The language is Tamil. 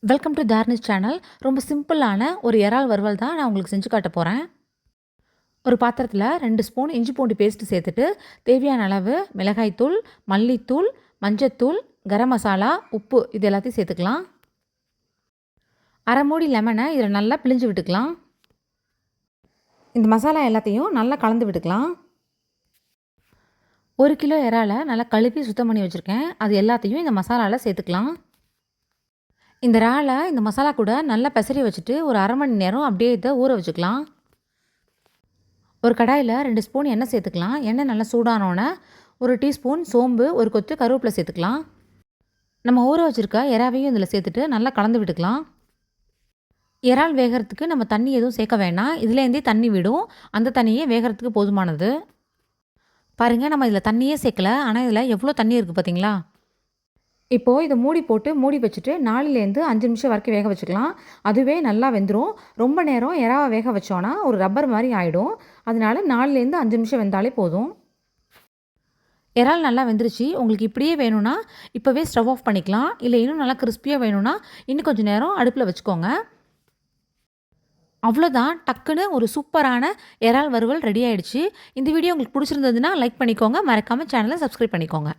Welcome to தார்னிஸ் channel. ரொம்ப சிம்பிளான ஒரு இறால் வறுவல் தான் நான் உங்களுக்கு செஞ்சு காட்ட போகிறேன். ஒரு பாத்திரத்தில் 2 ஸ்பூன் இஞ்சி பூண்டு பேஸ்ட்டு சேர்த்துட்டு தேவையான அளவு மிளகாய்த்தூள், மல்லித்தூள், மஞ்சத்தூள், கரம் மசாலா, உப்பு இது எல்லாத்தையும் சேர்த்துக்கலாம். அரை மூடி லெமனை இதில் நல்லா பிழிஞ்சு விட்டுக்கலாம். இந்த மசாலா எல்லாத்தையும் நல்லா கலந்து விட்டுக்கலாம். 1 கிலோ இறாலை நல்லா கழுவி சுத்தம் பண்ணி வச்சுருக்கேன். அது எல்லாத்தையும் இந்த மசாலாவில் சேர்த்துக்கலாம். இந்த இறாலை இந்த மசாலா கூட நல்லா பெசரி வச்சுட்டு ஒரு அரை மணி நேரம் அப்படியே இதை ஊற வச்சுக்கலாம். ஒரு கடாயில் 2 ஸ்பூன் எண்ணெய் சேர்த்துக்கலாம். எண்ணெய் நல்லா சூடானோன்னே 1 டீஸ்பூன் சோம்பு, ஒரு கொத்து கருவேப்பிலை சேர்த்துக்கலாம். நம்ம ஊற வச்சுருக்க இறாவையும் இதில் சேர்த்துட்டு நல்லா கலந்து விட்டுக்கலாம். இறால் வேகிறதுக்கு நம்ம தண்ணி எதுவும் சேர்க்க வேண்டாம். இதுலேருந்தே தண்ணி விடும். அந்த தண்ணியே வேகிறதுக்கு போதுமானது. பாருங்கள், நம்ம இதில் தண்ணியே சேர்க்கல, ஆனால் இதில் எவ்வளோ தண்ணி இருக்குது பார்த்தீங்களா? இப்போது இதை மூடி வச்சுட்டு 4லேருந்து 5 நிமிஷம் வரைக்கும் வேக வச்சுக்கலாம். அதுவே நல்லா வெந்துடும். ரொம்ப நேரம் இறாவை வேக வச்சோன்னா ஒரு ரப்பர் மாதிரி ஆகிடும். அதனால 4லேருந்து 5 நிமிஷம் வெந்தாலே போதும். இறால் நல்லா வெந்துருச்சு. உங்களுக்கு இப்படியே வேணும்னா இப்போவே ஸ்டவ் ஆஃப் பண்ணிக்கலாம். இல்லை இன்னும் நல்லா கிறிஸ்பியாக வேணும்னா இன்னும் கொஞ்சம் நேரம் அடுப்பில் வச்சுக்கோங்க. அவ்வளோதான், டக்குன்னு ஒரு சூப்பரான இறால் வறுவல் ரெடி ஆகிடுச்சு. இந்த வீடியோ உங்களுக்கு பிடிச்சிருந்ததுன்னா லைக் பண்ணிக்கோங்க. மறக்காமல் சேனலை சப்ஸ்கிரைப் பண்ணிக்கோங்க.